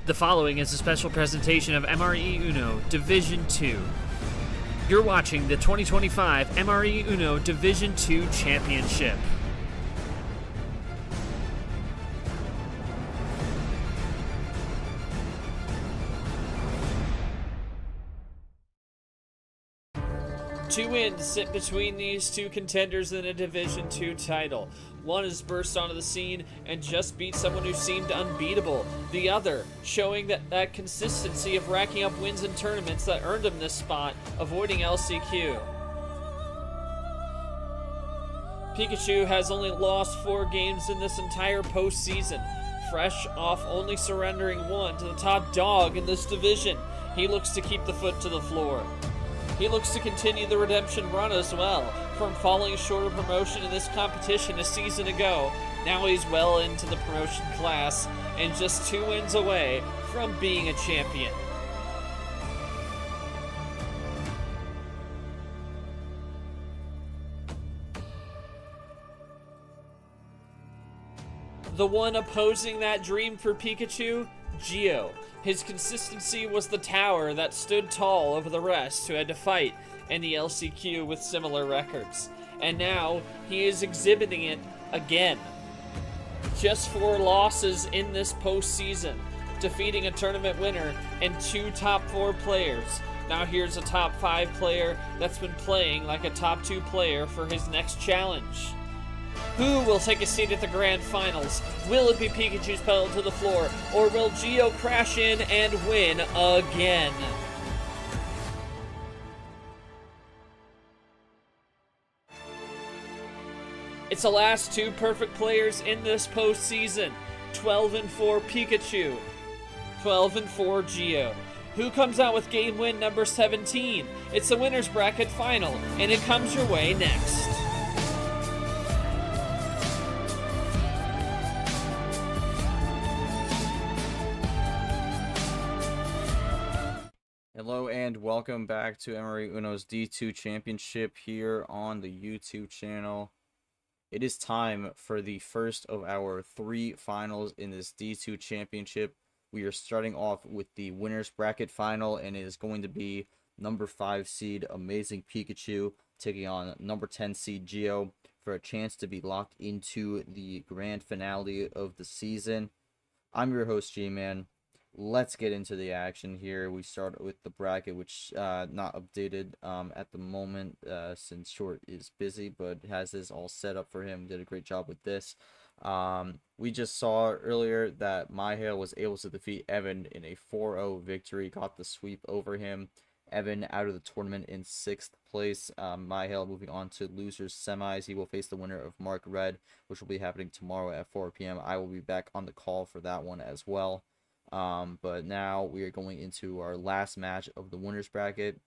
The following is a special presentation of MRE Uno Division 2. You're watching the 2025 MRE Uno Division 2 Championship. Two wins sit between these two contenders in a Division 2 title. One has burst onto the scene and just beat someone who seemed unbeatable. The other, showing that consistency of racking up wins in tournaments that earned him this spot, avoiding LCQ. Pikachu has only lost 4 games in this entire postseason, fresh off only surrendering one to the top dog in this division. He looks to keep the foot to the floor. He looks to continue the redemption run as well, from falling short of promotion in this competition a season ago. Now he's well into the promotion class and just 2 wins away from being a champion. The one opposing that dream for Pikachu, Geo. His consistency was the tower that stood tall over the rest who had to fight in the LCQ with similar records. And now he is exhibiting it again. Just 4 losses in this postseason, defeating a tournament winner and 2 top 4 players. Now here's a top 5 player that's been playing like a top 2 player for his next challenge. Who will take a seat at the grand finals? Will it be Pikachu's pedal to the floor, or will Geo crash in and win again? It's the last 2 perfect players in this postseason. 12-4 Pikachu, 12-4 Geo. Who comes out with game win number 17? It's the winner's bracket final, and it comes your way next. Hello and welcome back to MRE Uno's D2 Championship here on the YouTube channel. It is time for the first of our 3 finals in this D2 Championship. We are starting off with the winner's bracket final, and it is going to be number 5 seed Amazing Pikachu taking on number 10 seed Geo for a chance to be locked into the grand finale of the season. I'm your host G-Man. Let's get into the action here. We start with the bracket, which not updated at the moment since Short is busy, but has this all set up for him. Did a great job with this. We just saw earlier that Mihael was able to defeat Evan in a 4-0 victory, got the sweep over him. Evan out of the tournament in 6th place. Mihael moving on to losers semis. He will face the winner of Mark Red, which will be happening tomorrow at 4 p.m. I will be back on the call for that one as well. But now we are going into our last match of the winners bracket.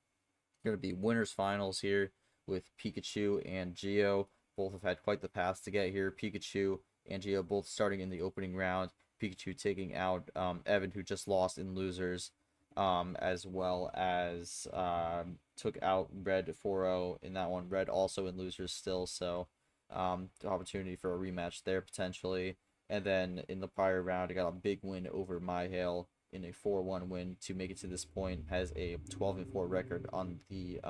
Going to be winners finals here with Pikachu and Geo. Both have had quite the path to get here. Pikachu and Geo both starting in the opening round. Pikachu taking out Evan, who just lost in losers, as well as took out Red 4-0 in that one. Red also in losers still, so the opportunity for a rematch there potentially. And then in the prior round, I got a big win over Mihael in a 4-1 win to make it to this point. Has a 12-4 record on the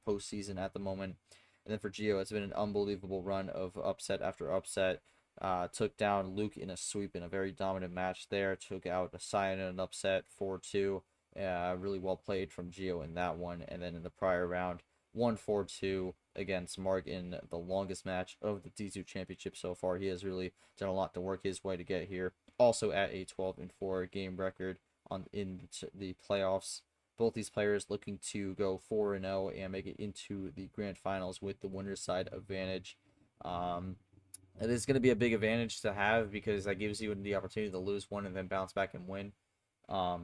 postseason at the moment. And then for Geo, it's been an unbelievable run of upset after upset. Took down Luke in a sweep in a very dominant match there. Took out Cyan in an upset 4-2. Really well played from Geo in that one. And then in the prior round, 1-4-2 against Mark in the longest match of the D2 Championship so far. He has really done a lot to work his way to get here. Also at a 12-4 game record in the playoffs. Both these players looking to go 4-0 and make it into the grand finals with the winner's side advantage. It is going to be a big advantage to have because that gives you the opportunity to lose one and then bounce back and win.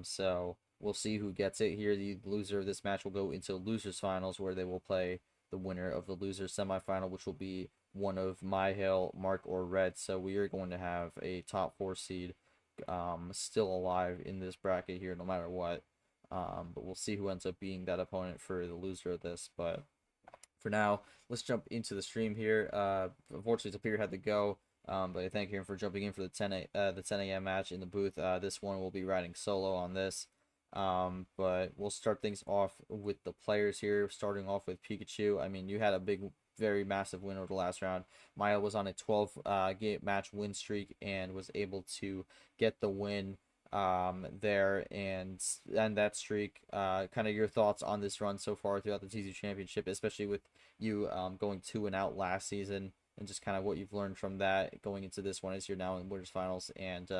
So we'll see who gets it here. The loser of this match will go into losers finals, where they will play the winner of the losers semifinal, which will be one of Mihael, Mark, or Red. So we are going to have a top 4 seed still alive in this bracket here, no matter what. But we'll see who ends up being that opponent for the loser of this. But for now, let's jump into the stream here. Unfortunately, Tapir had to go. But I thank him for jumping in for the 10 a.m. match in the booth. This one will be riding solo on this. But we'll start things off with the players here, starting off with Pikachu. I mean, you had a big, very massive win over the last round. Mihael was on a 12 game match win streak and was able to get the win there and that streak. Kind of your thoughts on this run so far throughout the TC Championship, especially with you going 2-0 last season, and just kind of what you've learned from that going into this one as you're now in Winners Finals and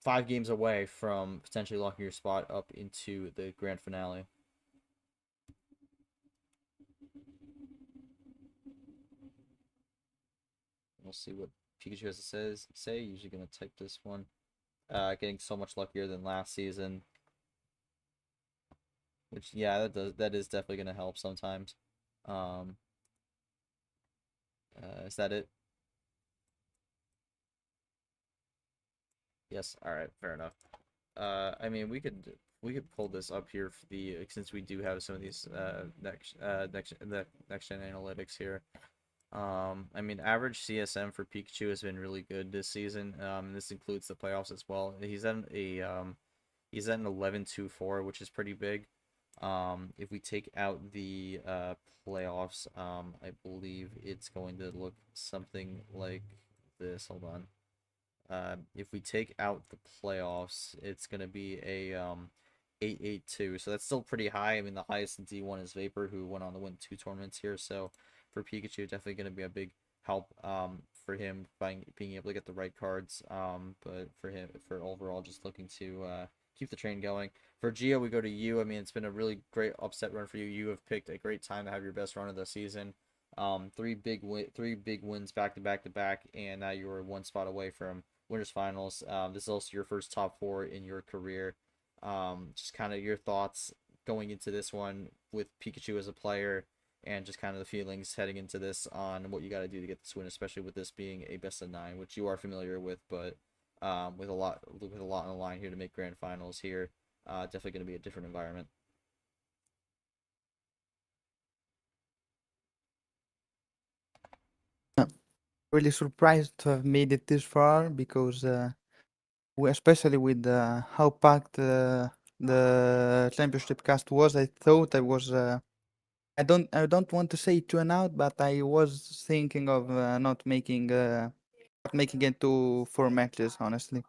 5 games away from potentially locking your spot up into the grand finale. We'll see what Pikachu has to say. Usually gonna type this one. Getting so much luckier than last season, which yeah, that is definitely gonna help sometimes. Um, is that it? Yes. All right. Fair enough. I mean, we could pull this up here for the since we do have some of these next gen analytics here. I mean, average CSM for Pikachu has been really good this season. This includes the playoffs as well. He's at an 11.24, which is pretty big. If we take out the playoffs, I believe it's going to look something like this. Hold on. If we take out the playoffs, it's gonna be a 882. So that's still pretty high. I mean, the highest in D1 is Vapor, who went on to win 2 tournaments here. So for Pikachu, definitely gonna be a big help for him by being able to get the right cards. But for him, for overall, just looking to keep the train going. For Geo, we go to you. I mean, it's been a really great upset run for you. You have picked a great time to have your best run of the season. Three big wins back to back to back, and now you are one spot away from Winners Finals. This is also your first top 4 in your career. Just kind of your thoughts going into this one with Pikachu as a player, and just kind of the feelings heading into this on what you got to do to get this win, especially with this being a best of 9, which you are familiar with, but with a lot on the line here to make grand finals here. Definitely going to be a different environment. Really surprised to have made it this far because especially with how packed the championship cast was, I thought I was. I don't want to say tune out, but I was thinking of not making it to 4 matches, honestly.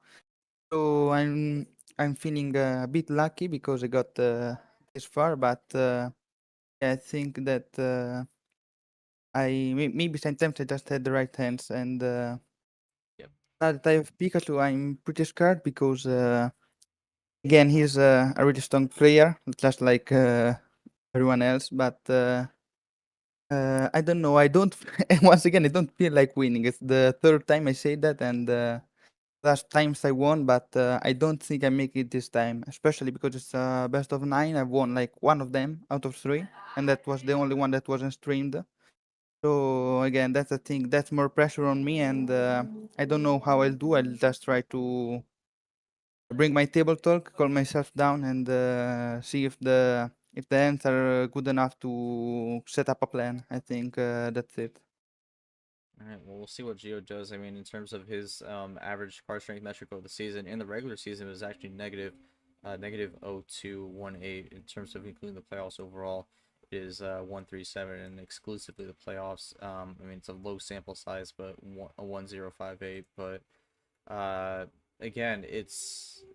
So I'm feeling a bit lucky because I got this far, but I think that maybe sometimes I just had the right hands, and Yep. now that I have Pikachu, I'm pretty scared because again he's a really strong player, just like everyone else. But I don't know. I don't. Once again, I don't feel like winning. It's the third time I say that, and last times I won, but I don't think I make it this time. Especially because it's best of 9. I've won like one of them out of 3, and that was the only one that wasn't streamed. So again, that's the thing. That's more pressure on me, and I don't know how I'll do. I'll just try to bring my table talk, calm myself down, and see if the ends are good enough to set up a plan. I think that's it. All right, well, we'll see what Geo does. I mean, in terms of his average card strength metric over the season, in the regular season, it was actually negative 0.218. In terms of including the playoffs overall, it is 137, and exclusively the playoffs. I mean, it's a low sample size, but a 1058. But uh, again, it's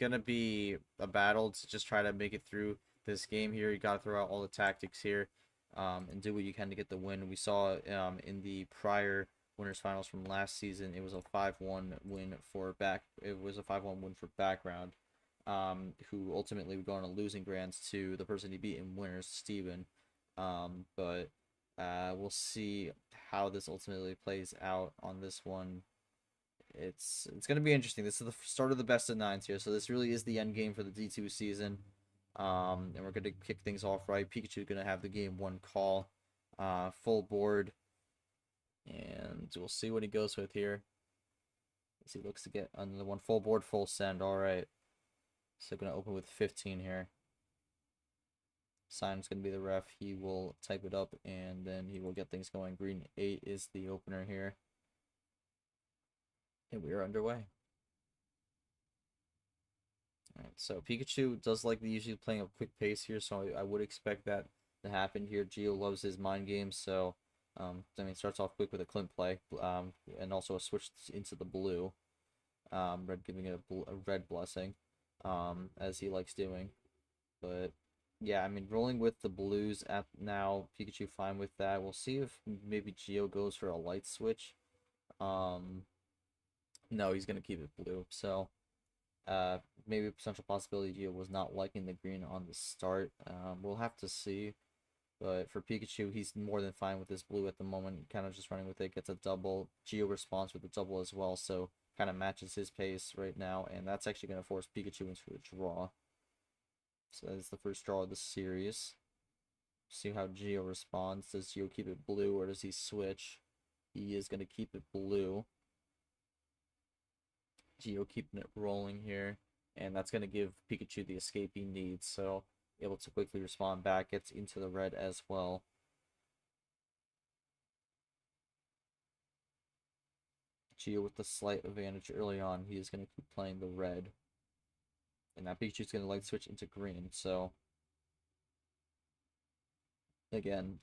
gonna be a battle to just try to make it through this game here. You gotta throw out all the tactics here, and do what you can to get the win. We saw in the prior winners finals from last season, it was a 5-1 win for back. It was a 5-1 win for background, who ultimately would go on a losing grands to the person he beat in winners, Steven. But we'll see how this ultimately plays out on this one. It's gonna be interesting. This is the start of the best of 9s here, so this really is the end game for the D2 season. And we're gonna kick things off right. Pikachu's gonna have the game 1 call, full board, and we'll see what he goes with here. As he looks to get another one full board, full send. All right, so gonna open with 15 here. Simon's gonna be the ref. He will type it up, and then he will get things going. Green 8 is the opener here. And we are underway. Alright, so Pikachu does like usually playing a quick pace here, so I would expect that to happen here. Geo loves his mind games, so I mean starts off quick with a Clint play, and also a switch into the blue. Red giving it a red blessing, as he likes doing. But yeah, I mean rolling with the blues at now, Pikachu fine with that. We'll see if maybe Geo goes for a light switch. No, he's gonna keep it blue. So maybe a potential possibility Geo was not liking the green on the start. We'll have to see. But for Pikachu, he's more than fine with this blue at the moment. Kind of just running with it. Gets a double. Geo responds with a double as well. So kind of matches his pace right now. And that's actually going to force Pikachu into a draw. So that's the first draw of the series. See how Geo responds. Does Geo keep it blue or does he switch? He is going to keep it blue. Geo keeping it rolling here. And that's going to give Pikachu the escape he needs. So able to quickly respond back, gets into the red as well. Geo with the slight advantage early on. He is going to keep playing the red. And now Pikachu's going to light switch into green. So again,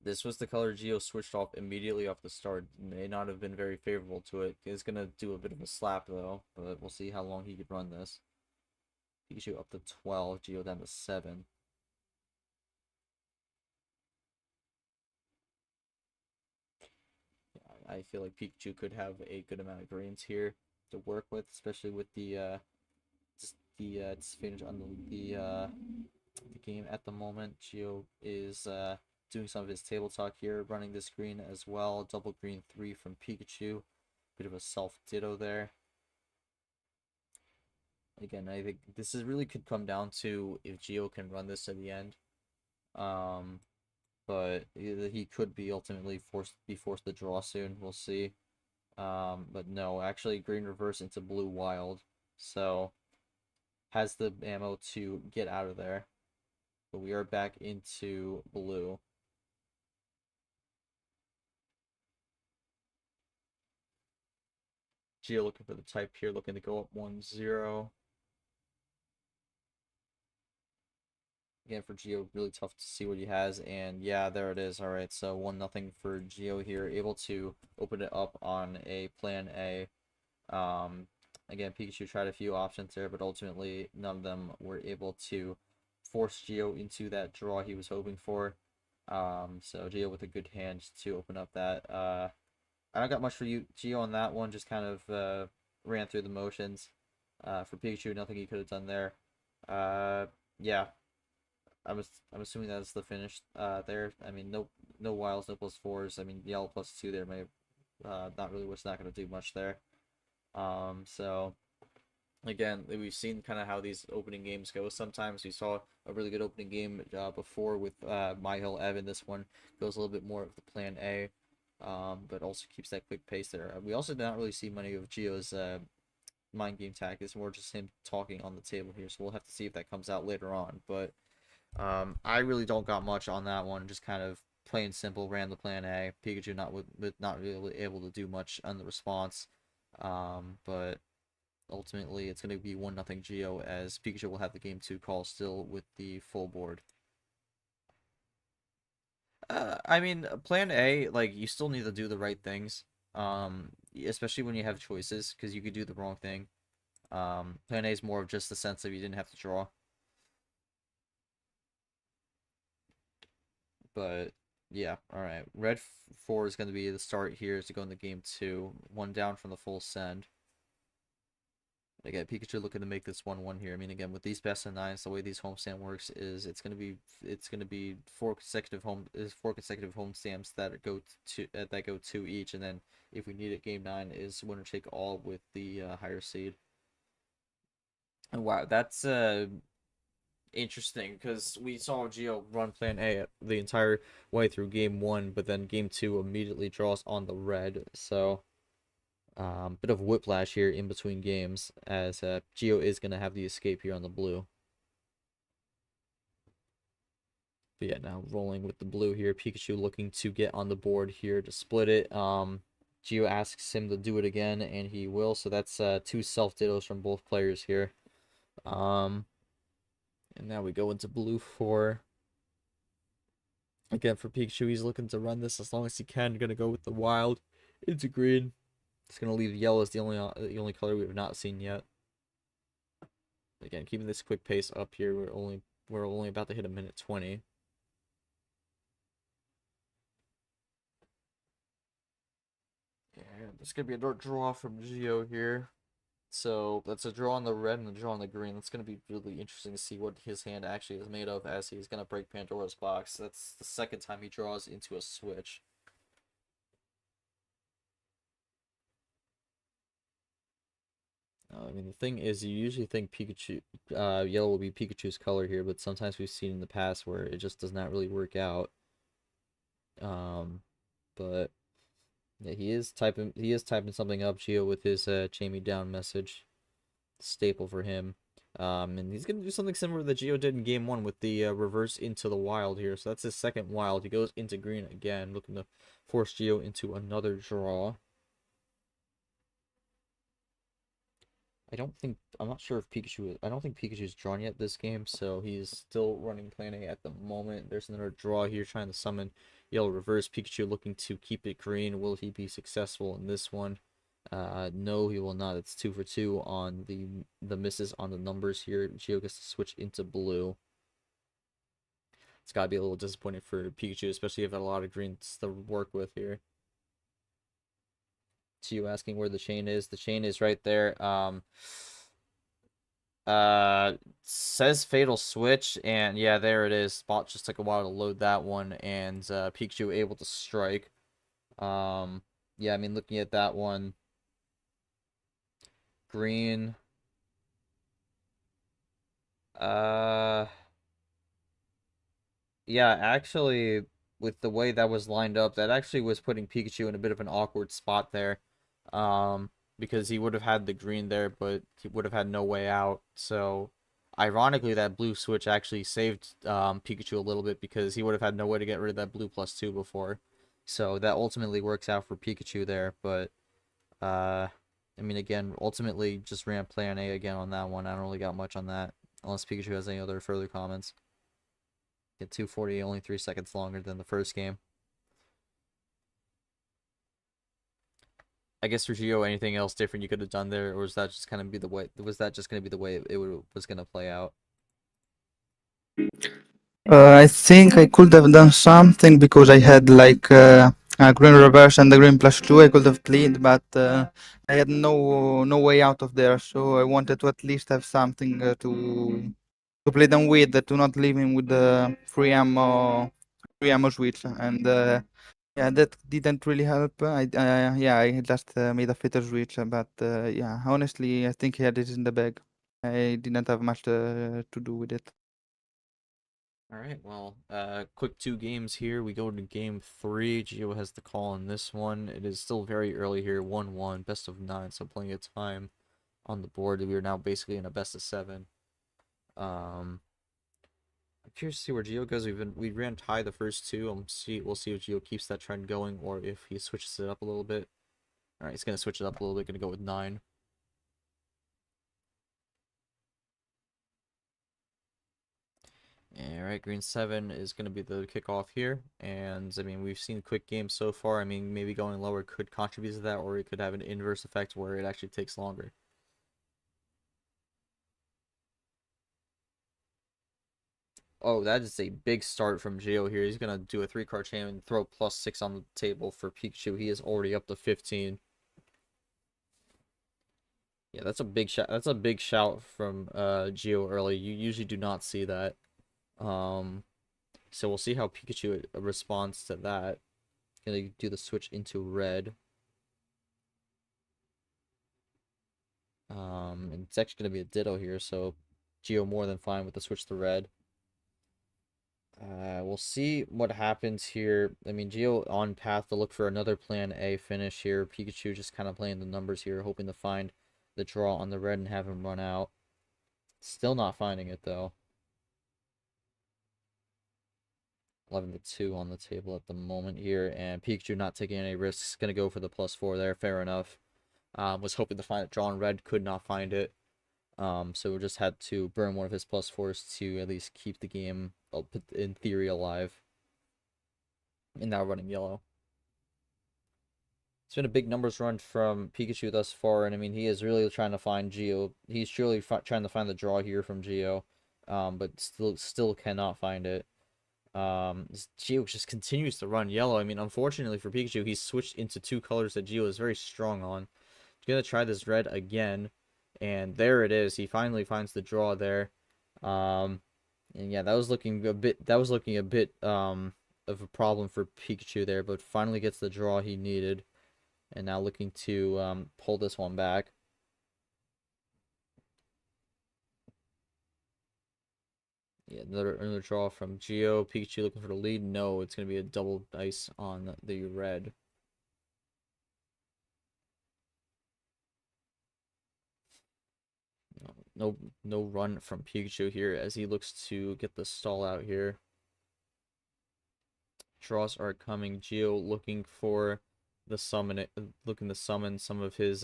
this was the color Geo switched off immediately off the start. May not have been very favorable to it. It's going to do a bit of a slap though, but we'll see how long he could run this. Pikachu up to 12, Geo down to 7. Yeah, I feel like Pikachu could have a good amount of greens here to work with, especially with the disadvantage on the game at the moment. Geo is doing some of his table talk here, running this green as well. Double green 3 from Pikachu. Bit of a self-ditto there. Again, I think this is really could come down to if Geo can run this to the end. But he could be ultimately forced to draw soon. We'll see. But no, actually green reverse into blue wild. So has the ammo to get out of there. But we are back into blue. Geo looking for the type here, looking to go up 1-0. Again, for Geo, really tough to see what he has, and yeah, there it is. All right, so 1-0 for Geo here, able to open it up on a plan A. Again, Pikachu tried a few options there, but ultimately none of them were able to force Geo into that draw he was hoping for. So Geo with a good hand to open up that. I don't got much for you, Geo, on that one. Just kind of ran through the motions. For Pikachu, nothing he could have done there. Yeah. I'm assuming that's the finish there. I mean, no wilds, no +4s. I mean, yellow +2 there may not really was not going to do much there. So again, we've seen kind of how these opening games go. Sometimes we saw a really good opening game before with Mihael Evan. This one goes a little bit more of the plan A, but also keeps that quick pace there. We also did not really see many of Geo's mind game tactics, more just him talking on the table here. So we'll have to see if that comes out later on. But I really don't got much on that one. Just kind of plain simple, ran the plan A. Pikachu not really able to do much on the response. But ultimately it's going to be 1-0 Geo, as Pikachu will have the game 2 call still with the full board. I mean, plan A, like, you still need to do the right things. Especially when you have choices, because you could do the wrong thing. Plan A is more of just the sense that you didn't have to draw. But yeah, all right. Red 4 is going to be the start here to go into game 2. 1 down from the full send. Again, Pikachu looking to make this 1-1 here. I mean, again, with these best of 9s, the way these homestand works is it's gonna be four consecutive homestamps that go 2 each, and then if we need it, game 9 is winner take all with the higher seed. And wow, that's interesting, because we saw Geo run plan A the entire way through game 1, but then game 2 immediately draws on the red. So bit of whiplash here in between games, as Geo is going to have the escape here on the blue. But yeah, now rolling with the blue here. Pikachu looking to get on the board here to split it. Geo asks him to do it again, and he will. So that's 2 self-dittos from both players here. And now we go into blue 4. Again, for Pikachu, he's looking to run this as long as he can. Gonna go with the wild into green. It's gonna leave yellow as the only color we have not seen yet. Again, keeping this quick pace up here. We're only about to hit a minute 20. Yeah, there's gonna be a draw from Geo here. So that's a draw on the red and a draw on the green. That's going to be really interesting to see what his hand actually is made of as he's going to break Pandora's box. That's the second time he draws into a switch. I mean, the thing is, you usually think Pikachu, yellow will be Pikachu's color here, but sometimes we've seen in the past where it just does not really work out. But yeah, he is typing something up, Geo, with his chain me down message. Staple for him. And he's going to do something similar that Geo did in game 1 with the reverse into the wild here. So that's his second wild. He goes into green again, looking to force Geo into another draw. I'm not sure if I don't think Pikachu's drawn yet this game, so he's still running plan A at the moment. There's another draw here trying to summon yellow reverse. Pikachu looking to keep it green. Will he be successful in this one? No, he will not. It's 2 for 2 on the misses on the numbers here. Geo gets to switch into blue. It's gotta be a little disappointing for Pikachu, especially if had a lot of greens to work with here. Geo asking where the chain is. The chain is right there. Says fatal switch, and yeah, there it is. Spot just took a while to load that one, and Pikachu able to strike. Yeah, I mean, looking at that one, green. Yeah, actually, with the way that was lined up, that actually was putting Pikachu in a bit of an awkward spot there. Because he would have had the green there, but he would have had no way out. So, ironically, that blue switch actually saved Pikachu a little bit because he would have had no way to get rid of that blue +2 before. So, that ultimately works out for Pikachu there, but, I mean, again, ultimately, just ran plan A again on that one. I don't really got much on that, unless Pikachu has any other further comments. Get 240, only 3 seconds longer than the first game. I guess for Gio, anything else different you could have done there, or was that just kind of be the way? Was that just going to be the way it was going to play out? I think I could have done something because I had like a green reverse and the green +2. I could have played, but I had no way out of there. So I wanted to at least have something to play them with, to not leave him with the free ammo switch. And yeah, that didn't really help. I just made a fatal switch, but yeah, honestly, I think he had it in the bag. I didn't have much to do with it. All right, well, quick 2 games here. We go to game 3. Gio has the call on this one. It is still very early here, 1-1, best of 9, so plenty of time on the board. We are now basically in a best of 7. I'm curious to see where Gio goes. We ran tie the first 2. We'll see if Gio keeps that trend going or if he switches it up a little bit. All right, he's gonna switch it up a little bit. Gonna go with 9. Alright, green 7 is going to be the kickoff here, and I mean, we've seen quick games so far. I mean, maybe going lower could contribute to that, or it could have an inverse effect where it actually takes longer. Oh, that is a big start from Gio here. He's going to do a 3-card chain and throw +6 on the table for Pikachu. He is already up to 15. Yeah, that's a big shout. That's a big shout from Gio early. You usually do not see that. So we'll see how Pikachu responds to that. Gonna do the switch into red. And it's actually gonna be a ditto here, so Geo more than fine with the switch to red. We'll see what happens here. I mean, Geo on path to look for another plan A finish here. Pikachu just kind of playing the numbers here, hoping to find the draw on the red and have him run out. Still not finding it though. 11-2 on the table at the moment here, and Pikachu not taking any risks, gonna go for the +4 there. Fair enough. Was hoping to find it. Drawn red, could not find it. So we just had to burn one of his +4s to at least keep the game, in theory, alive. And now running yellow. It's been a big numbers run from Pikachu thus far, and I mean, he is really trying to find Geo. He's surely trying to find the draw here from Geo, but still cannot find it. Geo just continues to run yellow. I mean, unfortunately for Pikachu, he's switched into 2 colors that Geo is very strong on. He's gonna try this red again, and there it is. He finally finds the draw there. And yeah, that was looking a bit of a problem for Pikachu there, but finally gets the draw he needed. And now looking to pull this one back. Yeah, another draw from Geo. Pikachu looking for the lead. No, it's going to be a double dice on the red. No run from Pikachu here as he looks to get the stall out here. Draws are coming. Geo looking for looking to summon some of his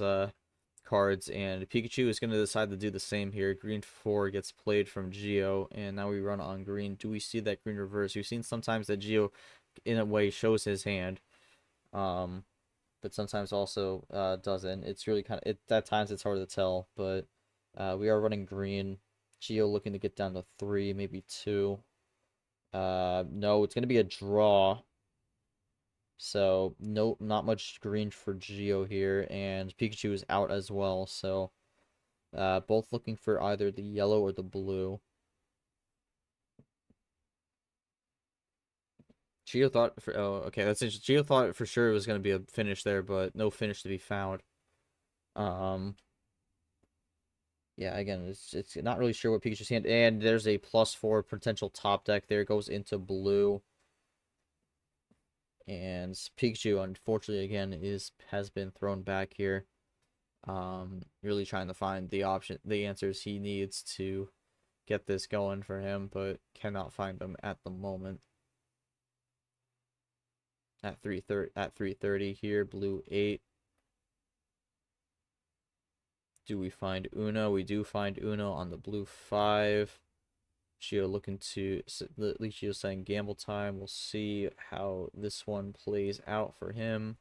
cards, and Pikachu is going to decide to do the same here. Green 4 gets played from Geo, and now we run on green. Do we see that green reverse? We've seen sometimes that Geo, in a way, shows his hand, but sometimes also doesn't. It's really at times it's hard to tell, but we are running green. Geo looking to get down to 3, maybe 2. No, it's going to be a draw. So, no, not much green for Geo here, and Pikachu is out as well, so both looking for either the yellow or the blue. Geo thought okay, that's interesting. Geo thought for sure it was going to be a finish there, but no finish to be found. Yeah, again, it's not really sure what Pikachu's hand, and there's a +4 potential top deck there, goes into blue. And Pikachu, unfortunately, again, has been thrown back here. Really trying to find the answers he needs to get this going for him, but cannot find them at the moment. At 330 here, blue 8. Do we find Uno? We do find Uno on the blue 5. Geo looking to, at least Geo saying gamble time. We'll see how this one plays out for him.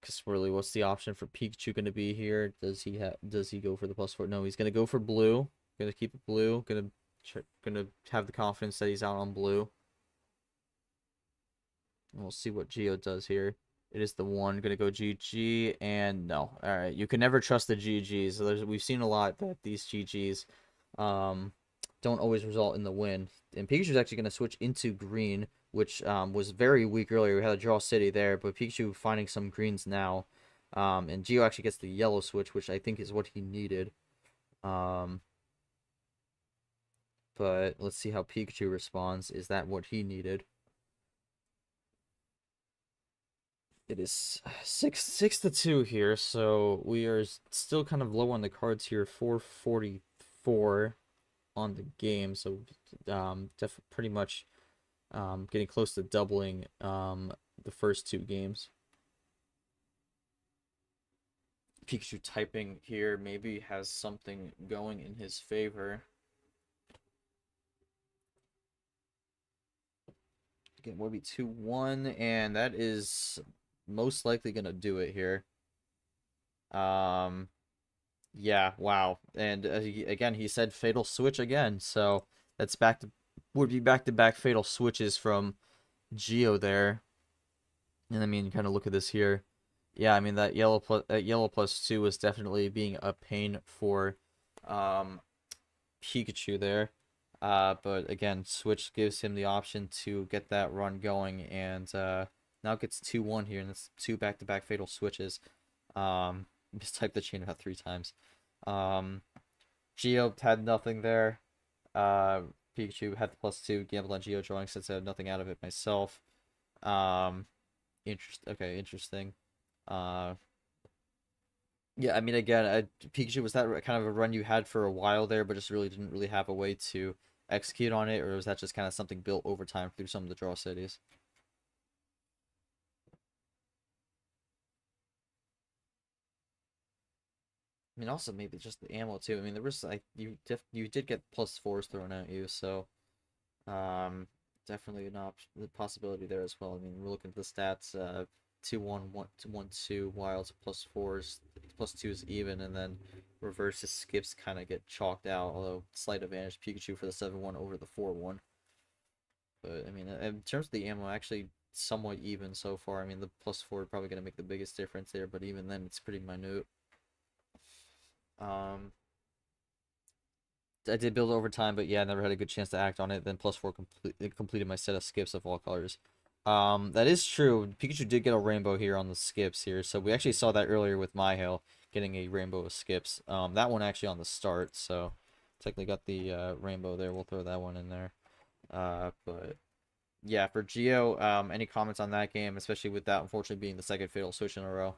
Because really, what's the option for Pikachu going to be here? Does he go for the +4? No, he's going to go for blue. Going to keep it blue. Going to have the confidence that he's out on blue. And we'll see what Geo does here. It is the 1, going to go GG, and no. Alright, you can never trust the GGs. We've seen a lot that these GGs don't always result in the win. And Pikachu's actually going to switch into green, which was very weak earlier. We had a draw city there, but Pikachu finding some greens now. And Geo actually gets the yellow switch, which I think is what he needed. But let's see how Pikachu responds. Is that what he needed? It is 6-2 here, so we are still kind of low on the cards here. 444 on the game, so pretty much getting close to doubling the first 2 games. Pikachu typing here maybe has something going in his favor. Again, would be 2-1, and that is most likely gonna do it here. Yeah, wow. And again, he said fatal switch again, so that's would be back-to-back fatal switches from Geo there. And I mean, kind of look at this here. Yeah, I mean that yellow +2 was definitely being a pain for Pikachu there. But again, switch gives him the option to get that run going, and now it gets 2-1 here, and it's 2 back-to-back fatal switches. Just typed the chain about 3 times. Geo had nothing there. Pikachu had the +2, gambled on Geo drawing since I had nothing out of it myself. Interesting. Yeah, I mean, again, Pikachu, was that kind of a run you had for a while there, but just really didn't really have a way to execute on it, or was that just kind of something built over time through some of the draw cities? I mean, also maybe just the ammo too. I mean, there was like you did get +4s thrown at you, so definitely an the possibility there as well. I mean, we're looking at the stats, 2-1, 1-1-2 wilds +4s, +2s even, and then reverses skips kind of get chalked out. Although slight advantage Pikachu for the 7-1 over the 4-1. But I mean, in terms of the ammo, actually somewhat even so far. I mean, the +4 probably gonna make the biggest difference there, but even then, it's pretty minute. Um, I did build over time, but yeah, I never had a good chance to act on it. Then +4 completed my set of skips of all colors. That is true. Pikachu did get a rainbow here on the skips here, so we actually saw that earlier with Mihael getting a rainbow of skips. That one actually on the start, so technically got the rainbow there. We'll throw that one in there. But yeah, for Geo, any comments on that game, especially with that unfortunately being the second fatal switch in a row?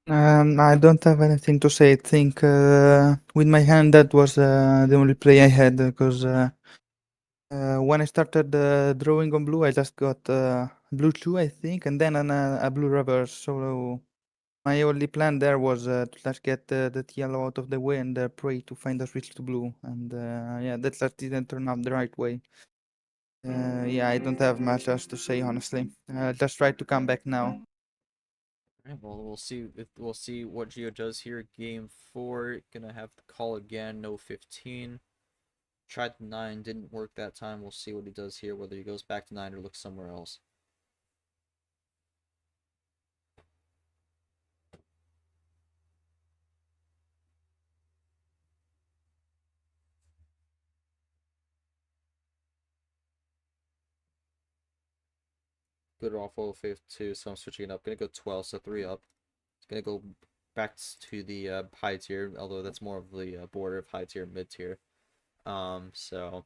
I don't have anything to say. I think with my hand that was the only play I had because when I started drawing on blue, I just got blue 2, I think, and then a blue reverse. So my only plan there was to just get that yellow out of the way and pray to find a switch to blue. And yeah, that just didn't turn out the right way. Yeah, I don't have much else to say, honestly. Just try to come back now. Alright, well, we'll see what Geo does here. Game 4, gonna have to call again. No 15. Tried the 9, didn't work that time. We'll see what he does here, whether he goes back to 9 or looks somewhere else. Good off 5th too, so I'm switching it up. Gonna go 12, so 3 up. It's gonna go back to the high tier, although that's more of the border of high tier, mid tier. So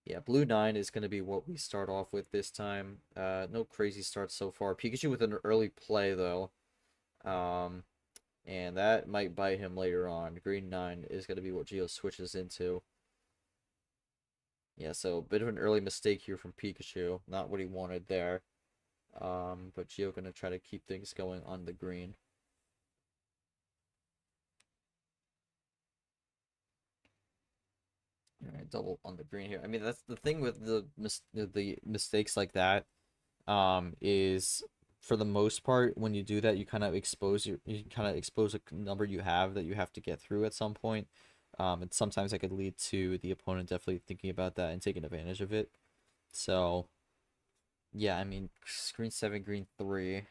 yeah, blue 9 is gonna be what we start off with this time. No crazy starts so far. Pikachu with an early play though. And that might bite him later on. Green 9 is gonna be what Geo switches into. Yeah, so a bit of an early mistake here from Pikachu. Not what he wanted there. But Geo gonna try to keep things going on the green. Alright, double on the green here. I mean, that's the thing with the mistakes like that. Is for the most part, when you do that, you kind of expose a number you have that you have to get through at some point. And sometimes that could lead to the opponent definitely thinking about that and taking advantage of it. So, yeah, I mean, green 7, green 3.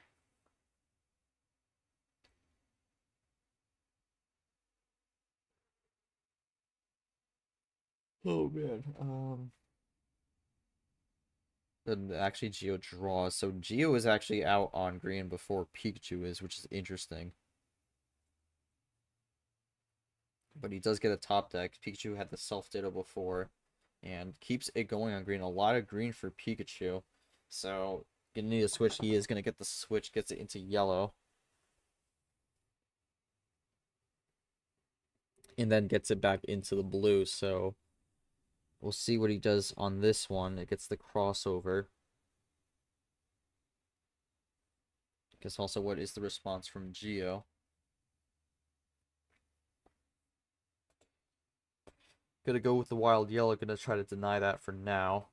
Oh man. And actually Geo draws. So Geo is actually out on green before Pikachu is, which is interesting. But he does get a top deck. Pikachu had the self-ditto before. And keeps it going on green. A lot of green for Pikachu. So, gonna need a switch. He is gonna get the switch, gets it into yellow. And then gets it back into the blue. So, we'll see what he does on this one. It gets the crossover. Guess also what is the response from Geo. Gonna go with the wild yellow. Gonna try to deny that for now.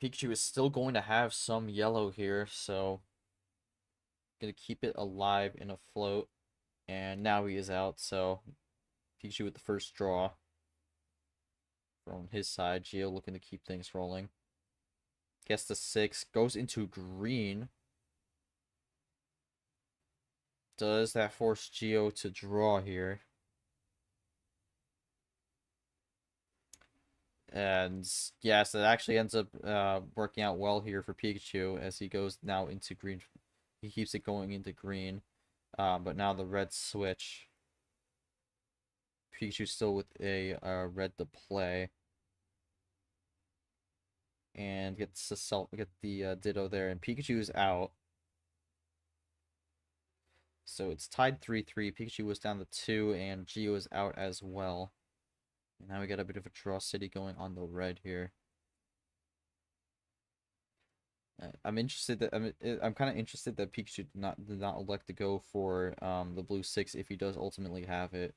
Pikachu is still going to have some yellow here, so gonna keep it alive and afloat. And now he is out, so Pikachu with the first draw from his side. Geo looking to keep things rolling. Gets the 6, goes into green. Does that force Geo to draw here? And yes, it actually ends up working out well here for Pikachu as he goes now into green. He keeps it going into green. But now the red switch. Pikachu still with a red to play. And gets the Ditto there. And Pikachu is out. So it's tied 3-3. Pikachu was down to 2, and Geo is out as well. And now we got a bit of a draw city going on the red here. I'm interested that I'm kind of interested that Pikachu did not elect to go for the blue 6 if he does ultimately have it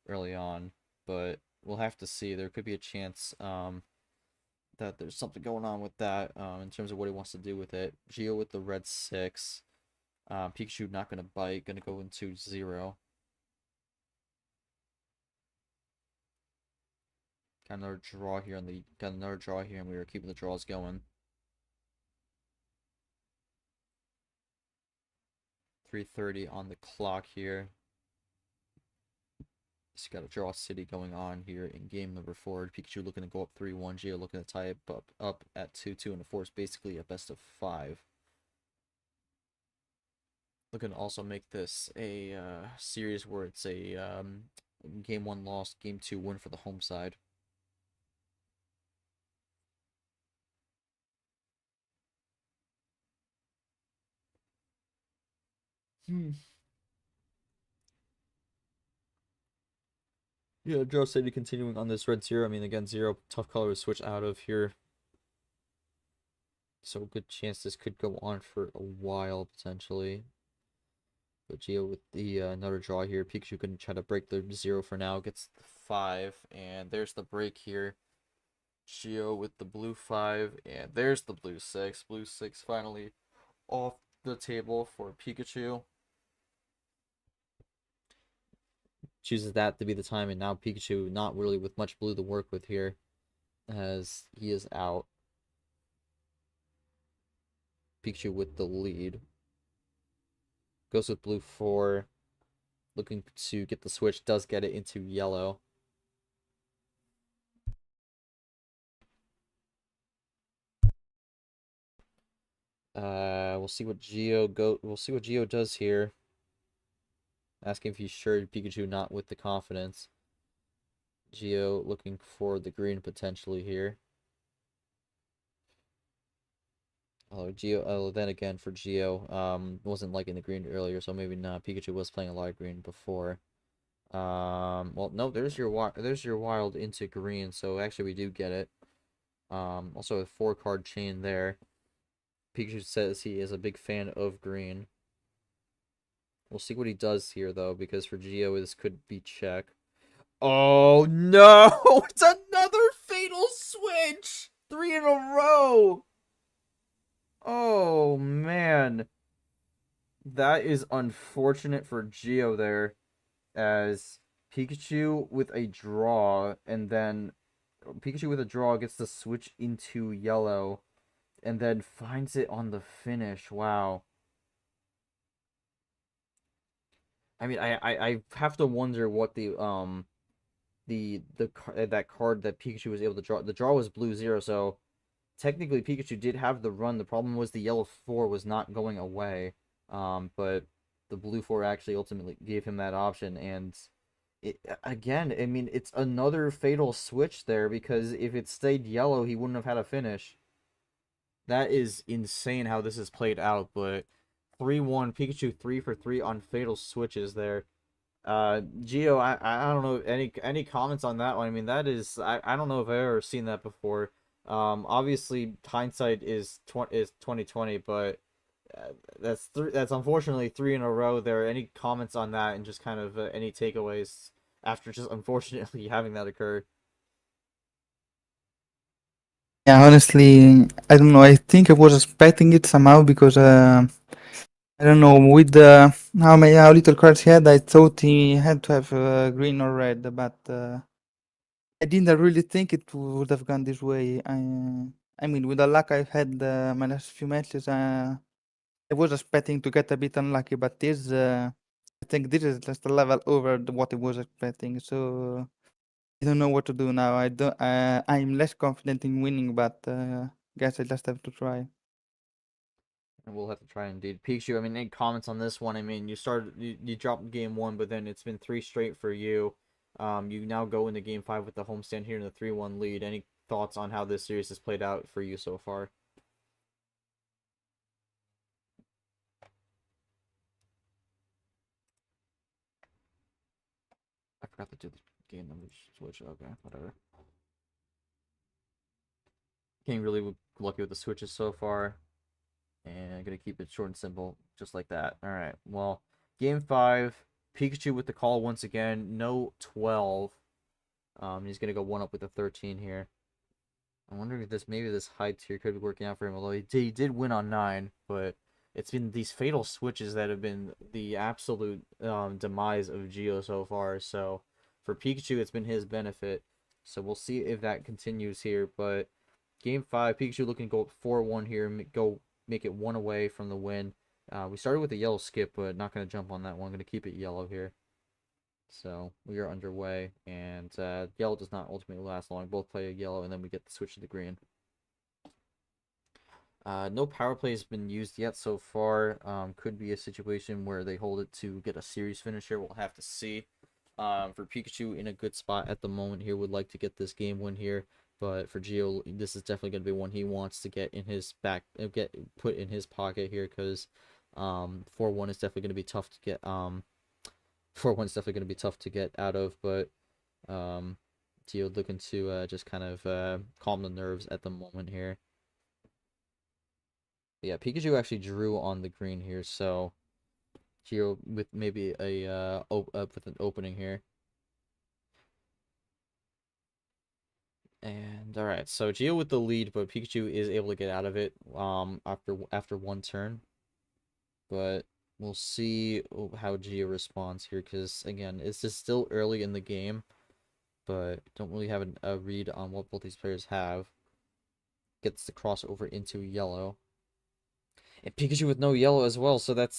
early on, but we'll have to see. There could be a chance that there's something going on with that in terms of what he wants to do with it. Geo with the red 6. Pikachu not gonna bite, gonna go into 0. Got another draw here and we are keeping the draws going. 3:30 on the clock here. Just got a draw city going on here in game number 4. Pikachu looking to go up 3-1. Geo looking to tie it up at 2-2 and force basically a best of 5. Looking to also make this a series where it's a game 1 loss, game 2 win for the home side. Yeah, draw city continuing on this red 0. I mean, again, 0 tough color to switch out of here. So good chance this could go on for a while, potentially. But Geo with the another draw here. Pikachu can try to break the 0 for now. Gets the 5. And there's the break here. Geo with the blue 5. And there's the blue 6. Blue 6 finally off the table for Pikachu. Chooses that to be the time. And now Pikachu not really with much blue to work with here, as he is out. Pikachu with the lead. Goes with blue 4. Looking to get the switch. Does get it into yellow. We'll see what Geo does here. Asking if he's sure Pikachu not with the confidence. Geo looking for the green potentially here. Then again for Geo, wasn't liking the green earlier, so maybe not. Pikachu was playing a lot of green before. Well, no, there's your wild into green, so actually we do get it. Also a 4-card chain there. Pikachu says he is a big fan of green. We'll see what he does here, though, because for Geo, this could be check. Oh, no! It's another fatal switch! 3 in a row! Oh, man. That is unfortunate for Geo there, as Pikachu with a draw, and then Pikachu with a draw gets to switch into yellow, and then finds it on the finish. Wow. I mean, I have to wonder what that card that Pikachu was able to draw. The draw was blue 0, so technically Pikachu did have the run. The problem was the yellow 4 was not going away. But the blue 4 actually ultimately gave him that option, and again, I mean, it's another fatal switch there, because if it stayed yellow, he wouldn't have had a finish. That is insane how this is played out, but 3-1, Pikachu 3 for 3 on fatal switches there. Geo, I don't know, any comments on that one? I mean, that is, I don't know if I've ever seen that before. Obviously hindsight is 2020, but that's unfortunately 3 in a row there. Any comments on that, and just kind of any takeaways after just unfortunately having that occur? Yeah, honestly, I don't know. I think I was expecting it somehow because I don't know, with how little cards he had, I thought he had to have green or red, but I didn't really think it would have gone this way. I mean, with the luck I've had my last few matches, I was expecting to get a bit unlucky, but I think this is just a level over what I was expecting. So I don't know what to do now. I'm less confident in winning, but guess I just have to try. And we'll have to try indeed. Pikachu, I mean, any comments on this one? I mean, you dropped game 1, but then it's been 3 straight for you. You now go into game 5 with the homestand here in the 3-1 lead. Any thoughts on how this series has played out for you so far? forgot to do the game number switch. Okay, whatever. Getting really lucky with the switches so far. And I'm going to keep it short and simple, just like that. All right, well, game 5, Pikachu with the call once again. No 12. He's going to go 1-up with a 13 here. I'm wondering if maybe this high tier could be working out for him, although he did win on 9, but it's been these fatal switches that have been the absolute demise of Geo so far. So for Pikachu, it's been his benefit. So we'll see if that continues here. But game 5, Pikachu looking to go 4-1 here, make it 1 away from the win. We started with a yellow skip, but not going to jump on that one. Going to keep it yellow here. So we are underway, and yellow does not ultimately last long. Both play a yellow, and then we get the switch to the green. No power play has been used yet so far. Could be a situation where they hold it to get a series finish here. We'll have to see. For Pikachu, in a good spot at the moment here, would like to get this game win here. But for Geo, this is definitely going to be one he wants to get in his put in his pocket here, because 4-1 is definitely going to be tough to get. 4-1 is definitely going to be tough to get out of, but Geo looking to just kind of calm the nerves at the moment here. Yeah, Pikachu actually drew on the green here, so Geo with maybe a with an opening here. And all right, so Geo with the lead, but Pikachu is able to get out of it after one turn. But we'll see how Geo responds here, because again, it's just still early in the game, but don't really have a read on what both these players have. Gets the crossover into yellow. And Pikachu with no yellow as well, so that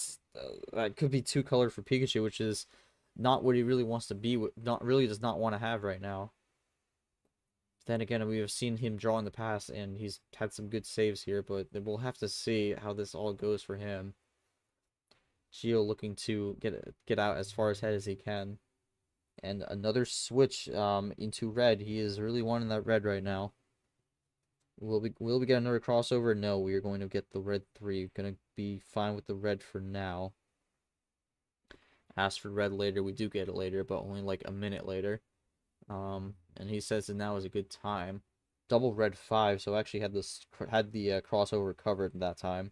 could be 2-colored for Pikachu, which is not what he really wants to be. Does not want to have right now. Then again, we have seen him draw in the past, and he's had some good saves here, but we'll have to see how this all goes for him. Geo looking to get out as far ahead as he can. And another switch into red. He is really wanting that red right now. Will we get another crossover? No, we are going to get the red 3. Gonna be fine with the red for now. Ask for red later. We do get it later, but only like a minute later. And he says that now is a good time. Double red 5, so actually had the crossover covered that time.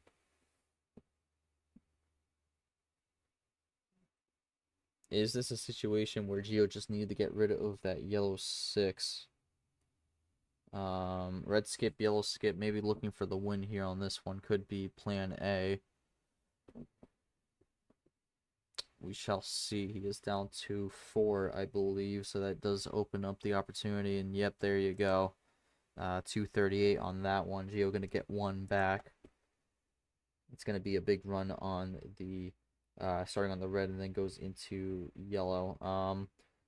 Is this a situation where Geo just needed to get rid of that yellow 6? Red skip, yellow skip, maybe looking for the win here on this one. Could be plan A. We shall see. He is down to 4, I believe, so that does open up the opportunity. And yep, there you go. 238 on that one. Geo gonna get 1 back. It's gonna be a big run on the starting on the red and then goes into yellow.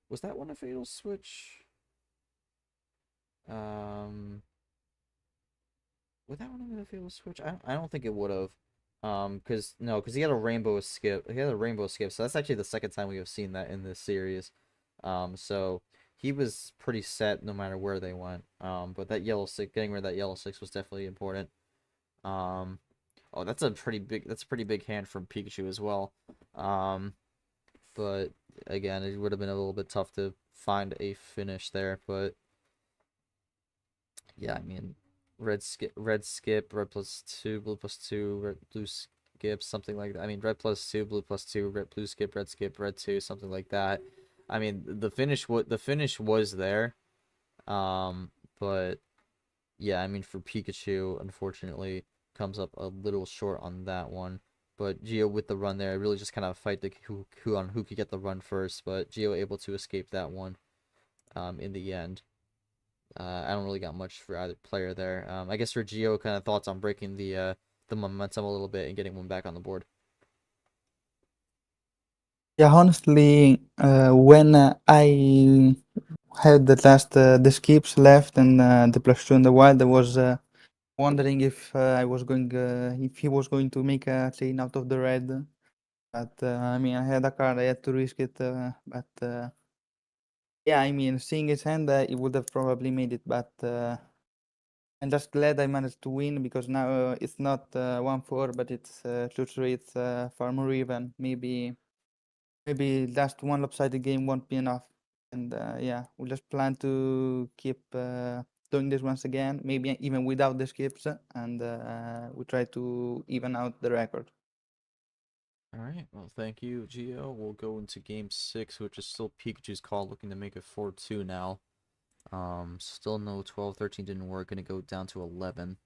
Was that one a fatal switch? Would that one have been a fatal switch? I don't think it would have. Because he had a rainbow skip. So that's actually the second time we have seen that in this series. So he was pretty set no matter where they went. But that yellow 6, getting rid of that yellow 6 was definitely important. Oh, that's a pretty big hand from Pikachu as well. But again, it would have been a little bit tough to find a finish there, but yeah, I mean, red skip, red +2, blue+2, blue skip, something like that. I mean, red +2, blue+2, blue skip, red 2, something like that. I mean, the finish was there. But yeah, I mean, for Pikachu, unfortunately, comes up a little short on that one. But Geo with the run there, really just kind of fight who could get the run first. But Geo able to escape that one in the end. I don't really got much for either player there. I guess for Geo, kind of thoughts on breaking the momentum a little bit and getting one back on the board. Yeah, honestly, when I had the skips left and the +2 in the wild, I was wondering if if he was going to make a chain out of the red. But I mean, I had a card, I had to risk it. But yeah, I mean, seeing his hand, he would have probably made it. But I'm just glad I managed to win, because now it's not 1-4, but it's 2-3. It's far more even. Maybe just one lopsided game won't be enough. And yeah, we just plan to keep doing this once again, maybe even without the skips, and we try to even out the record. All right, well, thank you, Gio. We'll go into game 6, which is still Pikachu's call, looking to make it 4-2 now. Still no 12-13 didn't work. Gonna go down to 11.